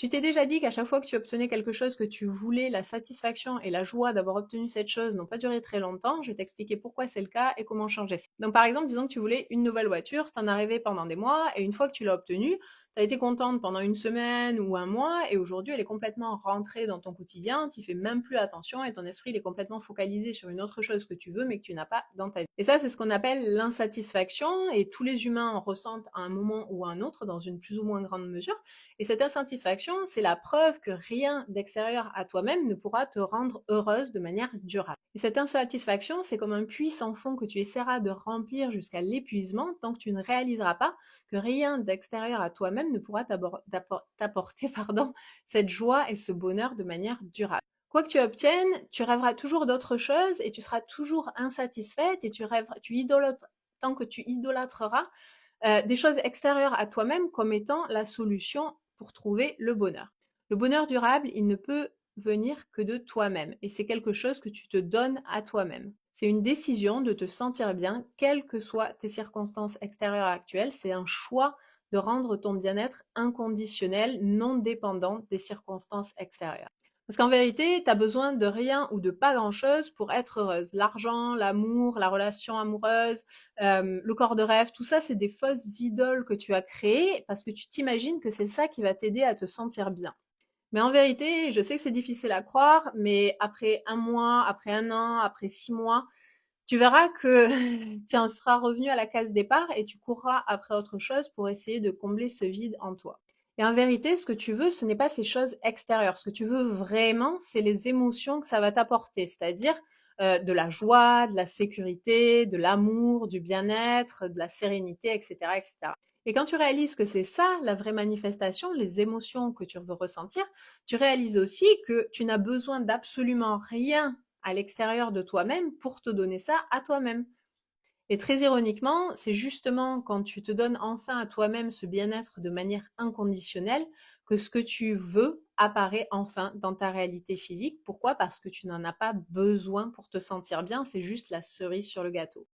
Tu t'es déjà dit qu'à chaque fois que tu obtenais quelque chose que tu voulais, la satisfaction et la joie d'avoir obtenu cette chose n'ont pas duré très longtemps? Je vais t'expliquer pourquoi c'est le cas et comment changer ça. Donc par exemple, disons que tu voulais une nouvelle voiture, t'en as rêvé pendant des mois et une fois que tu l'as obtenue, t'as été contente pendant une semaine ou un mois et aujourd'hui elle est complètement rentrée dans ton quotidien, t'y fais même plus attention et ton esprit il est complètement focalisé sur une autre chose que tu veux mais que tu n'as pas dans ta vie. Et ça c'est ce qu'on appelle l'insatisfaction et tous les humains en ressentent à un moment ou à un autre dans une plus ou moins grande mesure. Et cette insatisfaction, c'est la preuve que rien d'extérieur à toi-même ne pourra te rendre heureuse de manière durable. Et cette insatisfaction, c'est comme un puits sans fond que tu essaieras de remplir jusqu'à l'épuisement tant que tu ne réaliseras pas que rien d'extérieur à toi-même ne pourra t'apporter cette joie et ce bonheur de manière durable. Quoi que tu obtiennes, tu rêveras toujours d'autres choses et tu seras toujours insatisfaite et tant que tu idolâtreras des choses extérieures à toi-même comme étant la solution pour trouver le bonheur. Le bonheur durable, il ne peut venir que de toi-même et c'est quelque chose que tu te donnes à toi-même. C'est une décision de te sentir bien, quelles que soient tes circonstances extérieures actuelles. C'est un choix de rendre ton bien-être inconditionnel, non dépendant des circonstances extérieures. Parce qu'en vérité, tu as besoin de rien ou de pas grand-chose pour être heureuse. L'argent, l'amour, la relation amoureuse, le corps de rêve, tout ça, c'est des fausses idoles que tu as créées parce que tu t'imagines que c'est ça qui va t'aider à te sentir bien. Mais en vérité, je sais que c'est difficile à croire, mais après un mois, après un an, après 6 mois, tu verras que tu en seras revenu à la case départ et tu courras après autre chose pour essayer de combler ce vide en toi. Et en vérité, ce que tu veux, ce n'est pas ces choses extérieures. Ce que tu veux vraiment, c'est les émotions que ça va t'apporter, c'est-à-dire de la joie, de la sécurité, de l'amour, du bien-être, de la sérénité, etc., etc. Et quand tu réalises que c'est ça la vraie manifestation, les émotions que tu veux ressentir, tu réalises aussi que tu n'as besoin d'absolument rien à l'extérieur de toi-même pour te donner ça à toi-même. Et très ironiquement, c'est justement quand tu te donnes enfin à toi-même ce bien-être de manière inconditionnelle que ce que tu veux apparaît enfin dans ta réalité physique. Pourquoi? Parce que tu n'en as pas besoin pour te sentir bien, c'est juste la cerise sur le gâteau.